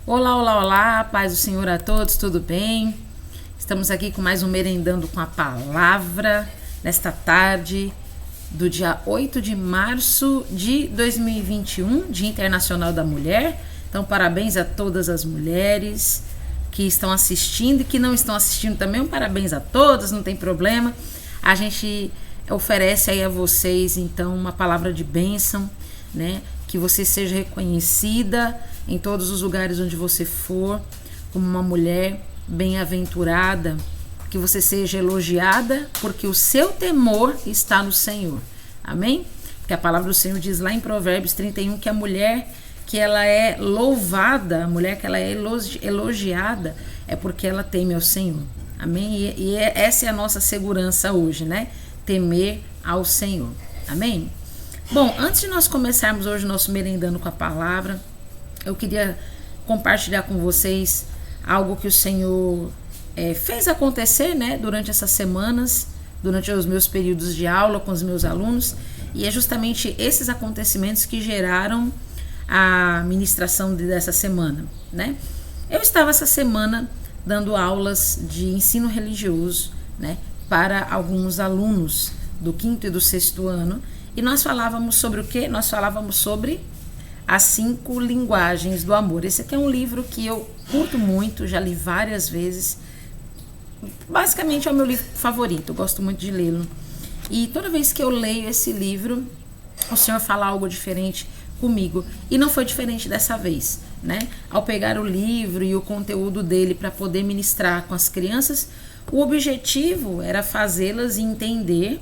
Olá, olá, olá, paz do Senhor a todos, tudo bem? Estamos aqui com mais um Merendando com a Palavra, nesta tarde do dia 8 de março de 2021, Dia Internacional da Mulher. Então, parabéns a todas as mulheres que estão assistindo e que não estão assistindo também. Parabéns a todas, não tem problema. A gente oferece aí a vocês, então, uma palavra de bênção, né? Que você seja reconhecida em todos os lugares onde você for, como uma mulher bem-aventurada, que você seja elogiada, porque o seu temor está no Senhor. Amém? Porque a palavra do Senhor diz lá em Provérbios 31 que a mulher que ela é louvada, a mulher que ela é elogiada, é porque ela teme ao Senhor. Amém? E essa é a nossa segurança hoje, né? Temer ao Senhor. Amém? Bom, antes de nós começarmos hoje o nosso Merendando com a Palavra, eu queria compartilhar com vocês algo que o Senhor fez acontecer, né, durante essas semanas, durante os meus períodos de aula com os meus alunos, e é justamente esses acontecimentos que geraram a ministração dessa semana, né? Eu estava essa semana dando aulas de ensino religioso, né, para alguns alunos do 5º e do 6º ano, e nós falávamos sobre o quê? Nós falávamos sobre as 5 linguagens do amor. Esse aqui é um livro que eu curto muito, já li várias vezes. Basicamente é o meu livro favorito, eu gosto muito de lê-lo. E toda vez que eu leio esse livro, o Senhor fala algo diferente comigo. E não foi diferente dessa vez, né? Ao pegar o livro e o conteúdo dele para poder ministrar com as crianças, o objetivo era fazê-las entender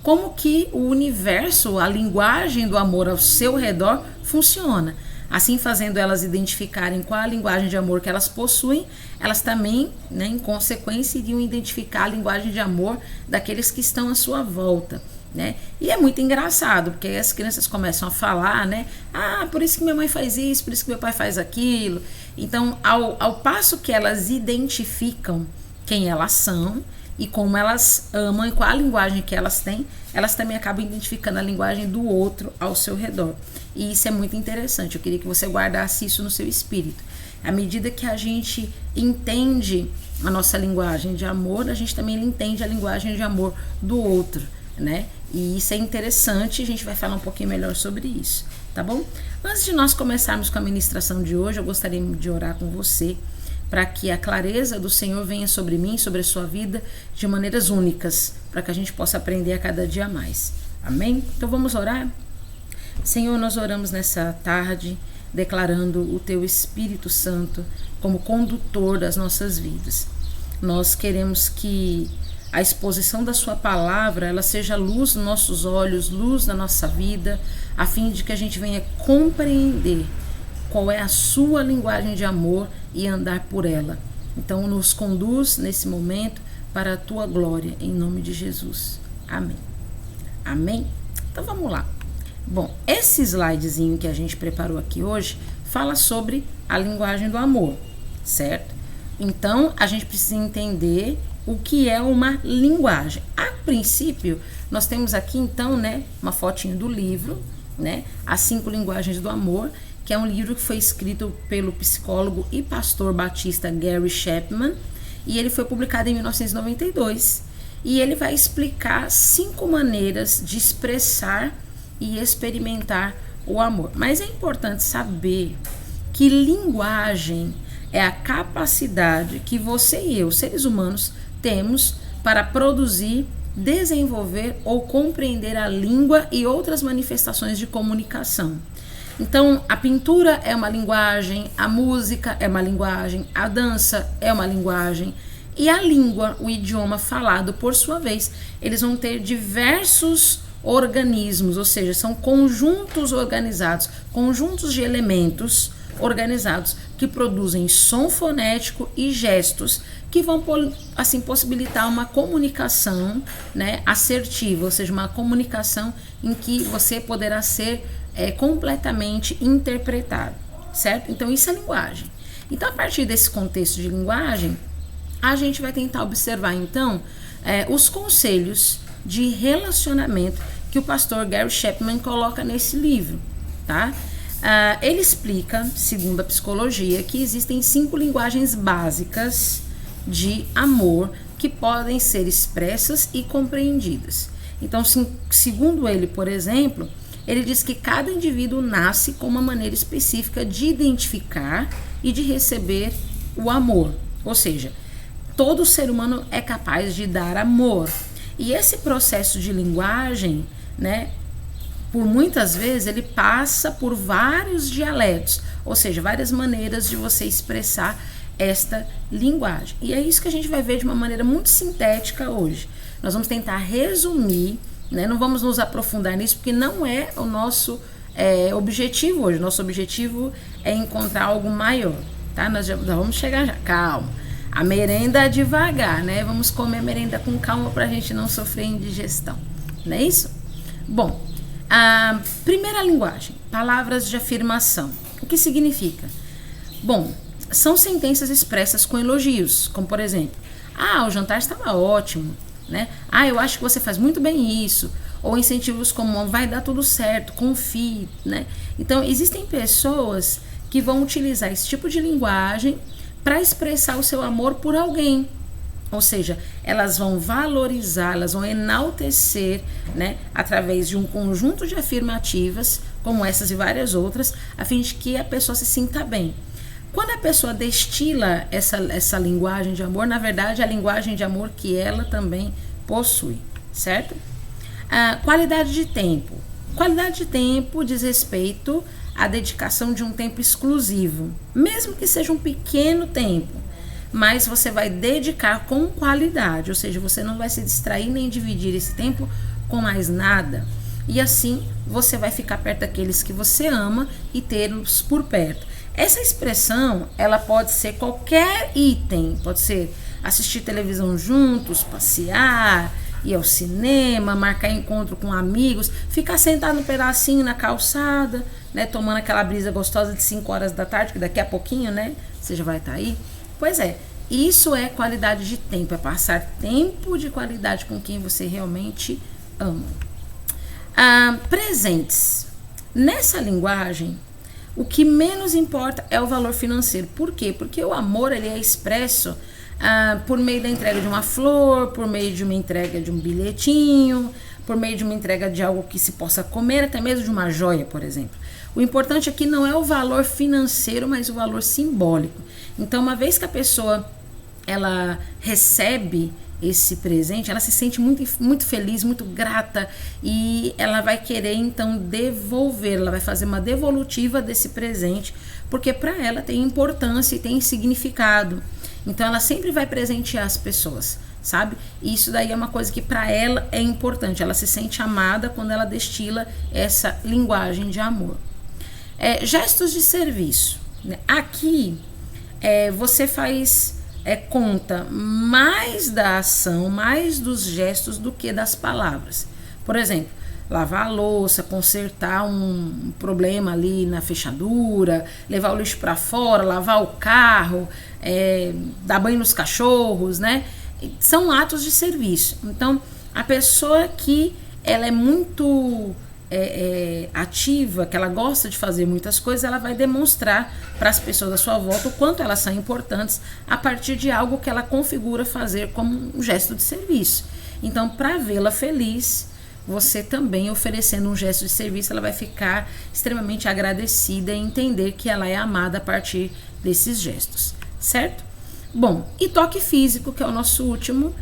como que o universo, a linguagem do amor ao seu redor funciona. Assim, fazendo elas identificarem qual a linguagem de amor que elas possuem, elas também, né, em consequência, iriam identificar a linguagem de amor daqueles que estão à sua volta, né? E é muito engraçado, porque as crianças começam a falar, né? Ah, por isso que minha mãe faz isso, por isso que meu pai faz aquilo. Então, ao passo que elas identificam quem elas são e como elas amam e qual a linguagem que elas têm, elas também acabam identificando a linguagem do outro ao seu redor. E isso é muito interessante, eu queria que você guardasse isso no seu espírito. À medida que a gente entende a nossa linguagem de amor, a gente também entende a linguagem de amor do outro, né? E isso é interessante, a gente vai falar um pouquinho melhor sobre isso, tá bom? Antes de nós começarmos com a ministração de hoje, eu gostaria de orar com você, para que a clareza do Senhor venha sobre mim, sobre a sua vida, de maneiras únicas, para que a gente possa aprender a cada dia mais. Amém? Então vamos orar? Senhor, nós oramos nessa tarde, declarando o Teu Espírito Santo como condutor das nossas vidas. Nós queremos que a exposição da Sua palavra, ela seja luz nos nossos olhos, luz na nossa vida, a fim de que a gente venha compreender qual é a sua linguagem de amor e andar por ela. Então nos conduz nesse momento para a tua glória, em nome de Jesus. Amém. Amém? Então vamos lá. Bom, esse slidezinho que a gente preparou aqui hoje fala sobre a linguagem do amor, certo? Então a gente precisa entender o que é uma linguagem. A princípio, nós temos aqui então, né, uma fotinho do livro, né, As 5 Linguagens do Amor, que é um livro que foi escrito pelo psicólogo e pastor batista Gary Chapman, e ele foi publicado em 1992. E ele vai explicar 5 maneiras de expressar e experimentar o amor. Mas é importante saber que linguagem é a capacidade que você e eu, seres humanos, temos para produzir, desenvolver ou compreender a língua e outras manifestações de comunicação. Então, a pintura é uma linguagem, a música é uma linguagem, a dança é uma linguagem, e a língua, o idioma falado, por sua vez, eles vão ter diversos organismos, ou seja, são conjuntos organizados, conjuntos de elementos organizados que produzem som fonético e gestos que vão assim possibilitar uma comunicação, né, assertiva, ou seja, uma comunicação em que você poderá ser completamente interpretado, certo? Então isso é linguagem. Então a partir desse contexto de linguagem, a gente vai tentar observar então os conselhos de relacionamento que o pastor Gary Chapman coloca nesse livro, tá? Ele explica, segundo a psicologia, que existem 5 linguagens básicas de amor que podem ser expressas e compreendidas. Então, segundo ele, por exemplo, ele diz que cada indivíduo nasce com uma maneira específica de identificar e de receber o amor. Ou seja, todo ser humano é capaz de dar amor. E esse processo de linguagem, né, por muitas vezes ele passa por vários dialetos, ou seja, várias maneiras de você expressar esta linguagem. E é isso que a gente vai ver de uma maneira muito sintética hoje. Nós vamos tentar resumir, né? Não vamos nos aprofundar nisso, porque não é o nosso objetivo hoje. Nosso objetivo é encontrar algo maior, tá? Nós vamos chegar já. Calma. A merenda é devagar, né? Vamos comer a merenda com calma para a gente não sofrer indigestão. Não é isso? Bom, a primeira linguagem, palavras de afirmação. O que significa? Bom, são sentenças expressas com elogios, como por exemplo, o jantar estava ótimo, né? Eu acho que você faz muito bem isso. Ou incentivos como vai dar tudo certo, confie, né? Então, existem pessoas que vão utilizar esse tipo de linguagem para expressar o seu amor por alguém. Ou seja, elas vão valorizar, elas vão enaltecer, né, através de um conjunto de afirmativas, como essas e várias outras, a fim de que a pessoa se sinta bem. Quando a pessoa destila essa linguagem de amor, na verdade é a linguagem de amor que ela também possui, certo? Qualidade de tempo. Qualidade de tempo diz respeito à dedicação de um tempo exclusivo, mesmo que seja um pequeno tempo, mas você vai dedicar com qualidade, ou seja, você não vai se distrair nem dividir esse tempo com mais nada. E assim você vai ficar perto daqueles que você ama e tê-los por perto. Essa expressão, ela pode ser qualquer item, pode ser assistir televisão juntos, passear, ir ao cinema, marcar encontro com amigos, ficar sentado no pedacinho na calçada, né, tomando aquela brisa gostosa de 5 horas da tarde, que daqui a pouquinho, né, você já vai estar aí. Pois é, isso é qualidade de tempo, é passar tempo de qualidade com quem você realmente ama. Presentes. Nessa linguagem, o que menos importa é o valor financeiro. Por quê? Porque o amor ele é expresso por meio da entrega de uma flor, por meio de uma entrega de um bilhetinho, por meio de uma entrega de algo que se possa comer, até mesmo de uma joia, por exemplo. O importante aqui não é o valor financeiro, mas o valor simbólico. Então, uma vez que a pessoa ela recebe esse presente, ela se sente muito, muito feliz, muito grata, e ela vai querer então devolver, ela vai fazer uma devolutiva desse presente, porque para ela tem importância e tem significado. Então ela sempre vai presentear as pessoas, sabe? E isso daí é uma coisa que para ela é importante, ela se sente amada quando ela destila essa linguagem de amor. Gestos de serviço, né? Aqui você faz conta mais da ação, mais dos gestos do que das palavras. Por exemplo, lavar a louça, consertar um problema ali na fechadura, levar o lixo para fora, lavar o carro, dar banho nos cachorros, né? São atos de serviço. Então, a pessoa que ela é muito ativa, que ela gosta de fazer muitas coisas, ela vai demonstrar para as pessoas à sua volta o quanto elas são importantes a partir de algo que ela configura fazer como um gesto de serviço. Então, para vê-la feliz, você também oferecendo um gesto de serviço, ela vai ficar extremamente agradecida e entender que ela é amada a partir desses gestos, certo? Bom, e toque físico, que é o nosso último,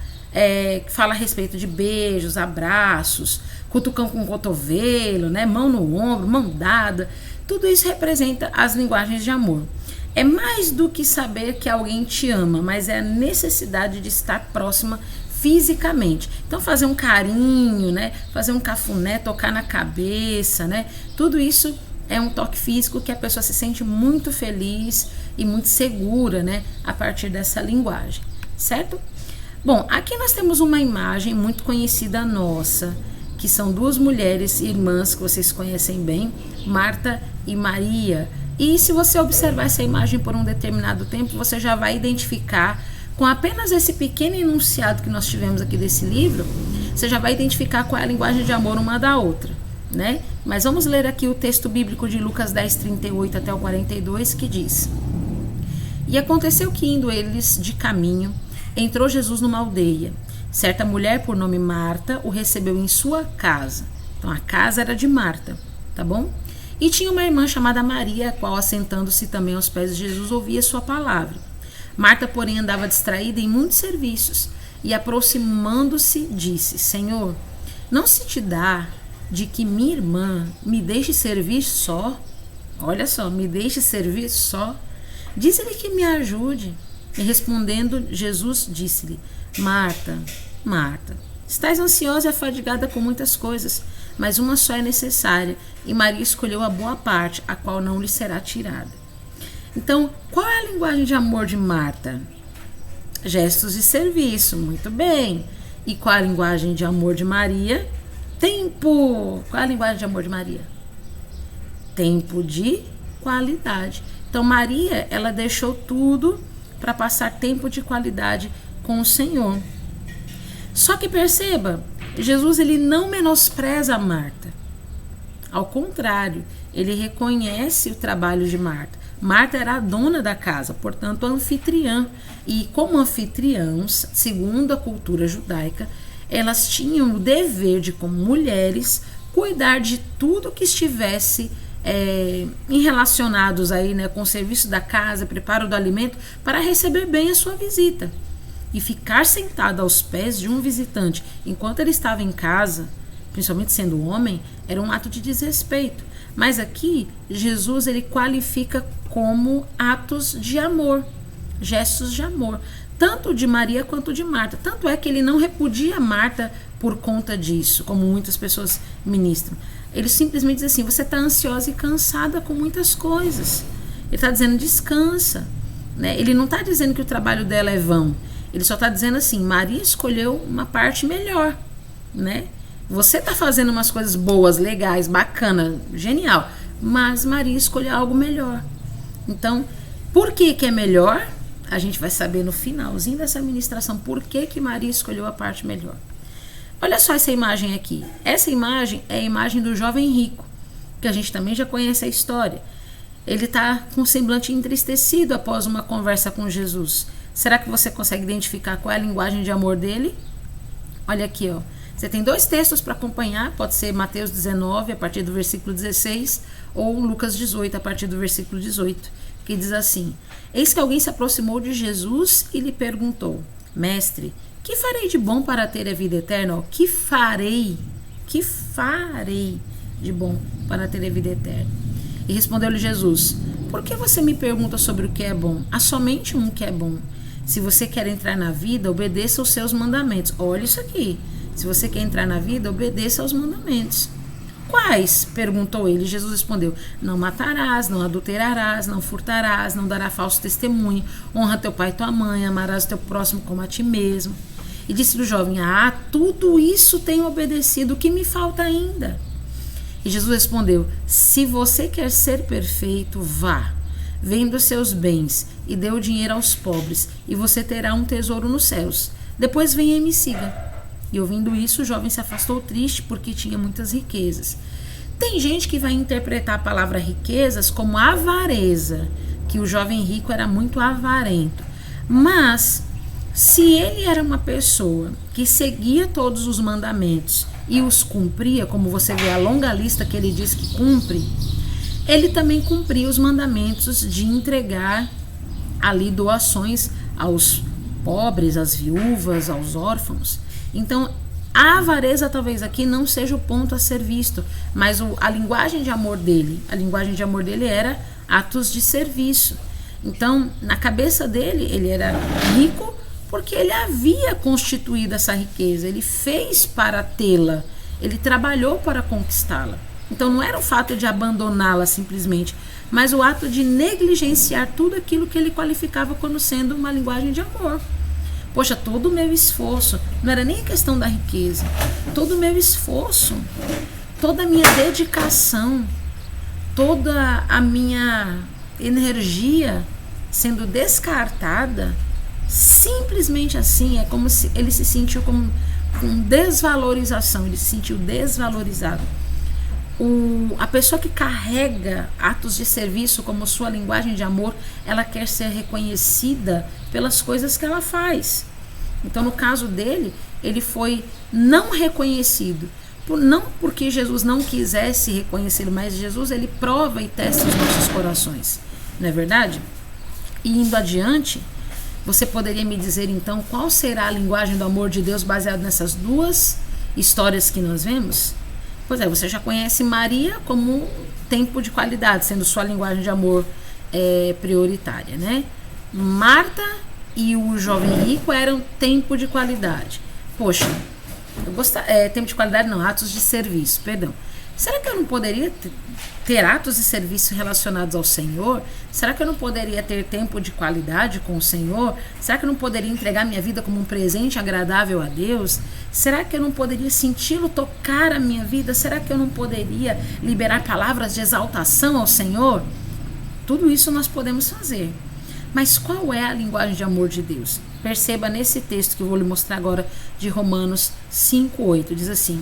que fala a respeito de beijos, abraços, cutucão com o cotovelo, né, mão no ombro, mão dada. Tudo isso representa as linguagens de amor. É mais do que saber que alguém te ama, mas é a necessidade de estar próxima fisicamente. Então fazer um carinho, né, fazer um cafuné, tocar na cabeça, né, tudo isso é um toque físico que a pessoa se sente muito feliz e muito segura, né, a partir dessa linguagem, certo? Bom, aqui nós temos uma imagem muito conhecida nossa, que são 2 mulheres irmãs que vocês conhecem bem, Marta e Maria. E se você observar essa imagem por um determinado tempo, você já vai identificar, com apenas esse pequeno enunciado que nós tivemos aqui desse livro, você já vai identificar qual é a linguagem de amor uma da outra. né? Mas vamos ler aqui o texto bíblico de Lucas 10, 38 até o 42, que diz: E aconteceu que, indo eles de caminho, entrou Jesus numa aldeia. Certa mulher, por nome Marta, o recebeu em sua casa. Então a casa era de Marta, tá bom? E tinha uma irmã chamada Maria, a qual, assentando-se também aos pés de Jesus, ouvia sua palavra. Marta, porém, andava distraída em muitos serviços, e aproximando-se, disse: Senhor, não se te dá de que minha irmã me deixe servir só? Olha só, me deixe servir só? Diz-lhe que me ajude. E respondendo, Jesus disse-lhe: Marta, Marta, estás ansiosa e afadigada com muitas coisas, mas uma só é necessária, e Maria escolheu a boa parte, a qual não lhe será tirada. Então, qual é a linguagem de amor de Marta? Gestos de serviço, muito bem. E qual é a linguagem de amor de Maria? Tempo. Qual é a linguagem de amor de Maria? Tempo de qualidade. Então, Maria, ela deixou tudo para passar tempo de qualidade com o Senhor. Só que perceba, Jesus, ele não menospreza a Marta. Ao contrário, ele reconhece o trabalho de Marta. Marta era a dona da casa, portanto, a anfitriã. E como anfitriãos, segundo a cultura judaica, elas tinham o dever de, como mulheres, cuidar de tudo que estivesse em relacionados aí, né, com o serviço da casa, preparo do alimento, para receber bem a sua visita. E ficar sentada aos pés de um visitante enquanto ele estava em casa, principalmente sendo homem, era um ato de desrespeito. Mas aqui, Jesus, ele qualifica como atos de amor, gestos de amor, tanto de Maria quanto de Marta. Tanto é que ele não repudia Marta por conta disso, como muitas pessoas ministram. Ele simplesmente diz assim: você está ansiosa e cansada com muitas coisas. Ele está dizendo: descansa, né? Ele não está dizendo que o trabalho dela é vão. Ele só está dizendo assim: Maria escolheu uma parte melhor, né? Você está fazendo umas coisas boas, legais, bacana, genial, mas Maria escolheu algo melhor. Então, por que é melhor? A gente vai saber no finalzinho dessa ministração por que Maria escolheu a parte melhor. Olha só essa imagem aqui. Essa imagem é a imagem do jovem rico, que a gente também já conhece a história. Ele está com um semblante entristecido após uma conversa com Jesus. Será que você consegue identificar qual é a linguagem de amor dele? Olha aqui, ó. Você tem dois textos para acompanhar, pode ser Mateus 19, a partir do versículo 16, ou Lucas 18, a partir do versículo 18, que diz assim: Eis que alguém se aproximou de Jesus e lhe perguntou: Mestre, que farei de bom para ter a vida eterna? Que farei de bom para ter a vida eterna? E respondeu-lhe Jesus: Por que você me pergunta sobre o que é bom? Há somente um que é bom. Se você quer entrar na vida, obedeça aos seus mandamentos. Olha isso aqui. Se você quer entrar na vida, obedeça aos mandamentos. Quais? Perguntou ele. Jesus respondeu: Não matarás, não adulterarás, não furtarás, não darás falso testemunho, honra teu pai e tua mãe, amarás o teu próximo como a ti mesmo. E disse o jovem: tudo isso tenho obedecido, o que me falta ainda? E Jesus respondeu: Se você quer ser perfeito, vá, venda os seus bens e dê o dinheiro aos pobres, e você terá um tesouro nos céus. Depois venha e me siga. E ouvindo isso, o jovem se afastou triste porque tinha muitas riquezas. Tem gente que vai interpretar a palavra riquezas como avareza, que o jovem rico era muito avarento. Mas, se ele era uma pessoa que seguia todos os mandamentos e os cumpria, como você vê a longa lista que ele diz que cumpre, ele também cumpria os mandamentos de entregar ali doações aos pobres, às viúvas, aos órfãos. Então, a avareza talvez aqui não seja o ponto a ser visto, mas a linguagem de amor dele era atos de serviço. Então, na cabeça dele, ele era rico porque ele havia constituído essa riqueza, ele fez para tê-la, ele trabalhou para conquistá-la. Então, não era o fato de abandoná-la simplesmente, mas o ato de negligenciar tudo aquilo que ele qualificava como sendo uma linguagem de amor. Poxa, todo o meu esforço, não era nem a questão da riqueza, todo o meu esforço, toda a minha dedicação, toda a minha energia sendo descartada, simplesmente assim, é como se ele se sentiu com desvalorização, ele se sentiu desvalorizado. A pessoa que carrega atos de serviço como sua linguagem de amor, ela quer ser reconhecida pelas coisas que ela faz. Então, no caso dele, ele foi não reconhecido. Não porque Jesus não quisesse reconhecê-lo, mas Jesus, ele prova e testa os nossos corações. Não é verdade? E indo adiante, você poderia me dizer, então, qual será a linguagem do amor de Deus baseado nessas duas histórias que nós vemos? Pois é, você já conhece Maria como tempo de qualidade, sendo sua linguagem de amor prioritária, né? Marta e o jovem rico eram tempo de qualidade. Poxa, tempo de qualidade não, atos de serviço, perdão. Será que eu não poderia ter atos de serviço relacionados ao Senhor? Será que eu não poderia ter tempo de qualidade com o Senhor? Será que eu não poderia entregar minha vida como um presente agradável a Deus? Será que eu não poderia senti-lo tocar a minha vida? Será que eu não poderia liberar palavras de exaltação ao Senhor? Tudo isso nós podemos fazer. Mas qual é a linguagem de amor de Deus? Perceba nesse texto que eu vou lhe mostrar agora de Romanos 5:8. Diz assim: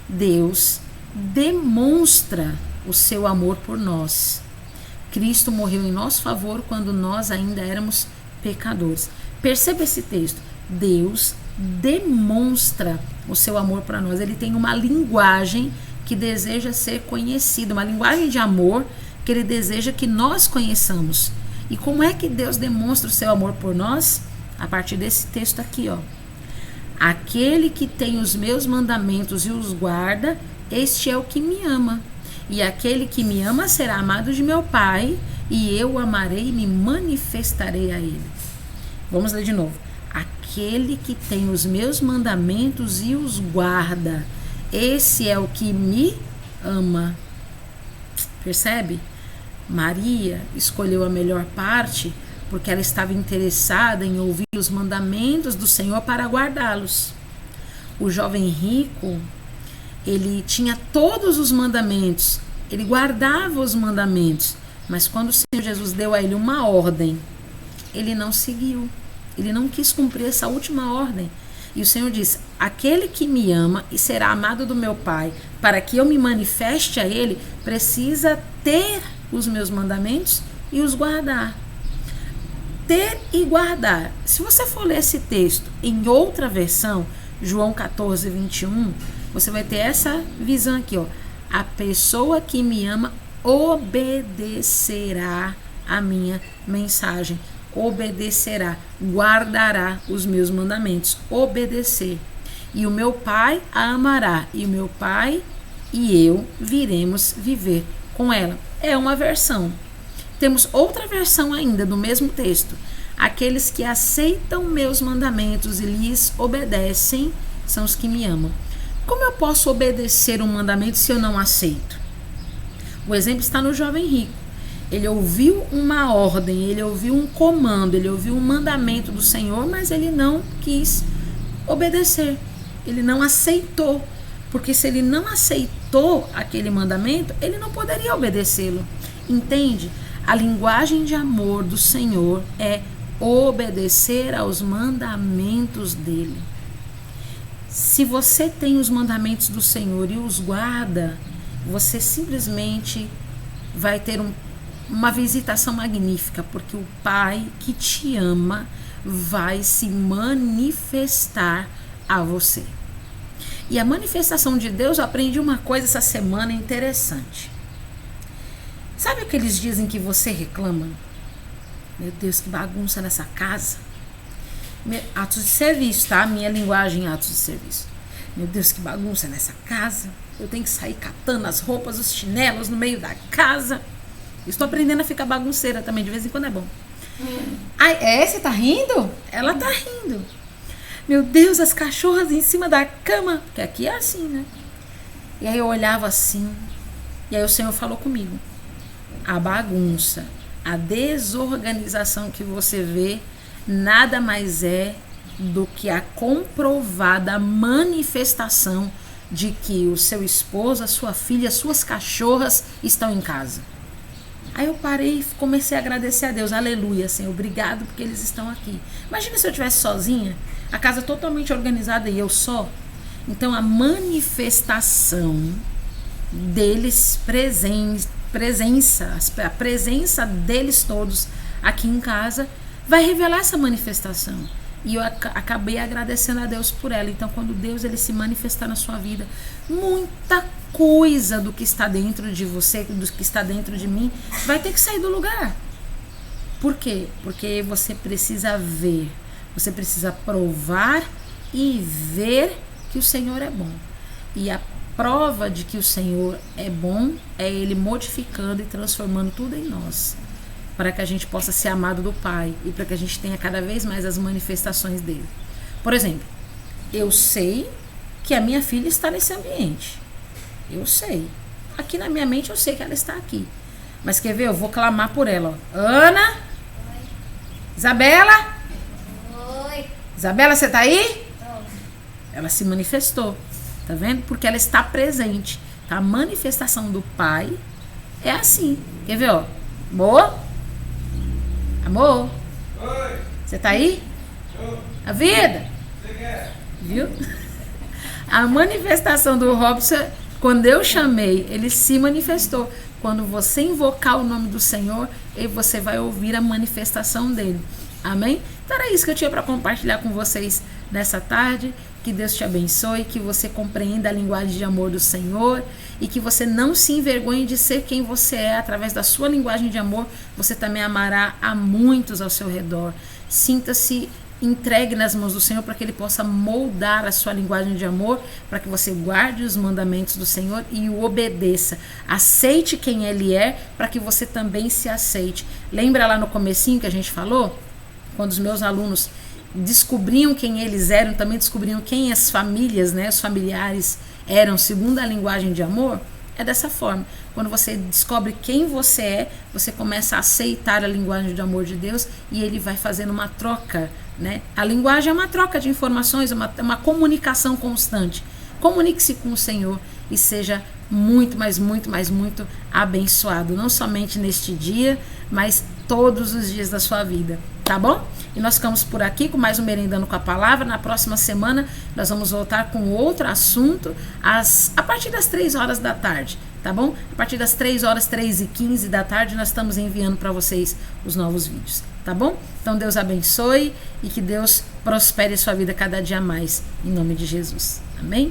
Deus demonstra o seu amor por nós. Cristo morreu em nosso favor quando nós ainda éramos pecadores. Perceba esse texto. Deus demonstra o seu amor para nós. Ele tem uma linguagem que deseja ser conhecida, uma linguagem de amor que ele deseja que nós conheçamos. E como é que Deus demonstra o seu amor por nós? A partir desse texto aqui, ó. Aquele que tem os meus mandamentos e os guarda, este é o que me ama. E aquele que me ama será amado de meu Pai, e eu o amarei e me manifestarei a ele. Vamos ler de novo. Aquele que tem os meus mandamentos e os guarda, esse é o que me ama. Percebe? Maria escolheu a melhor parte porque ela estava interessada em ouvir os mandamentos do Senhor para guardá-los. O jovem rico, ele tinha todos os mandamentos, ele guardava os mandamentos, mas quando o Senhor Jesus deu a ele uma ordem, ele não seguiu, ele não quis cumprir essa última ordem. E o Senhor diz: aquele que me ama e será amado do meu Pai, para que eu me manifeste a ele, precisa ter os meus mandamentos e os guardar. Ter e guardar. Se você for ler esse texto em outra versão, João 14:21, você vai ter essa visão aqui, ó. A pessoa que me ama obedecerá a minha mensagem. Obedecerá, guardará os meus mandamentos. Obedecer. E o meu Pai a amará. E o meu Pai e eu viremos viver com ela. É uma versão. Temos outra versão ainda do mesmo texto. Aqueles que aceitam meus mandamentos e lhes obedecem são os que me amam. Como eu posso obedecer um mandamento se eu não aceito? O exemplo está no jovem rico. Ele ouviu uma ordem, ele ouviu um comando, ele ouviu um mandamento do Senhor, mas ele não quis obedecer. Ele não aceitou. Porque se ele não aceitou aquele mandamento, ele não poderia obedecê-lo. Entende? A linguagem de amor do Senhor é obedecer aos mandamentos dele. Se você tem os mandamentos do Senhor e os guarda, você simplesmente vai ter uma visitação magnífica, porque o Pai que te ama vai se manifestar a você. E a manifestação de Deus, eu aprendi uma coisa essa semana interessante. Sabe o que eles dizem que você reclama? Meu Deus, que bagunça nessa casa. Atos de serviço, tá? Minha linguagem, atos de serviço. Meu Deus, que bagunça nessa casa. Eu tenho que sair catando as roupas, os chinelos no meio da casa. Estou aprendendo a ficar bagunceira também, de vez em quando é bom. Ai, você tá rindo? Ela tá rindo. Meu Deus, as cachorras em cima da cama. Porque aqui é assim, né? E aí eu olhava assim. E aí o Senhor falou comigo. A bagunça, a desorganização que você vê, nada mais é do que a comprovada manifestação de que o seu esposo, a sua filha, as suas cachorras estão em casa. Aí eu parei e comecei a agradecer a Deus. Aleluia, Senhor, obrigado porque eles estão aqui. Imagina se eu estivesse sozinha, a casa totalmente organizada e eu só. Então a manifestação deles a presença deles todos aqui em casa vai revelar essa manifestação. E eu acabei agradecendo a Deus por ela. Então, quando Deus ele se manifestar na sua vida, muita coisa do que está dentro de você, do que está dentro de mim, vai ter que sair do lugar. Por quê? Porque você precisa ver, você precisa provar e ver que o Senhor é bom. E a prova de que o Senhor é bom é Ele modificando e transformando tudo em nós, para que a gente possa ser amado do Pai e para que a gente tenha cada vez mais as manifestações dele. Por exemplo, eu sei que a minha filha está nesse ambiente. Eu sei. Aqui na minha mente eu sei que ela está aqui. Mas quer ver? Eu vou clamar por ela. Ó. Ana? Oi. Isabela? Oi. Isabela, você está aí? Oi. Ela se manifestou. Tá vendo? Porque ela está presente. Tá? A manifestação do Pai é assim. Quer ver? Ó? Boa? Amor? Oi. Você tá aí? Oi. A vida? Você quer? Viu? A manifestação do Robson, quando eu chamei, ele se manifestou. Quando você invocar o nome do Senhor, você vai ouvir a manifestação dele. Amém? Então era isso que eu tinha para compartilhar com vocês nessa tarde. Que Deus te abençoe, que você compreenda a linguagem de amor do Senhor e que você não se envergonhe de ser quem você é. Através da sua linguagem de amor, você também amará a muitos ao seu redor. Sinta-se entregue nas mãos do Senhor para que Ele possa moldar a sua linguagem de amor, para que você guarde os mandamentos do Senhor e o obedeça. Aceite quem Ele é, para que você também se aceite. Lembra lá no comecinho que a gente falou? Quando os meus alunos descobriam quem eles eram, também descobriam quem as famílias, né, os familiares eram, segundo a linguagem de amor. É dessa forma. Quando você descobre quem você é, você começa a aceitar a linguagem de amor de Deus e Ele vai fazendo uma troca, né? A linguagem é uma troca de informações, uma comunicação constante. Comunique-se com o Senhor e seja muito, mas muito, mas muito abençoado. Não somente neste dia, mas todos os dias da sua vida. Tá bom? E nós ficamos por aqui com mais um Merendando com a Palavra. Na próxima semana nós vamos voltar com outro assunto a partir das 3 horas da tarde, tá bom? A partir das 3 horas, 3h15 da tarde, nós estamos enviando para vocês os novos vídeos, tá bom? Então Deus abençoe e que Deus prospere a sua vida cada dia mais, em nome de Jesus. Amém?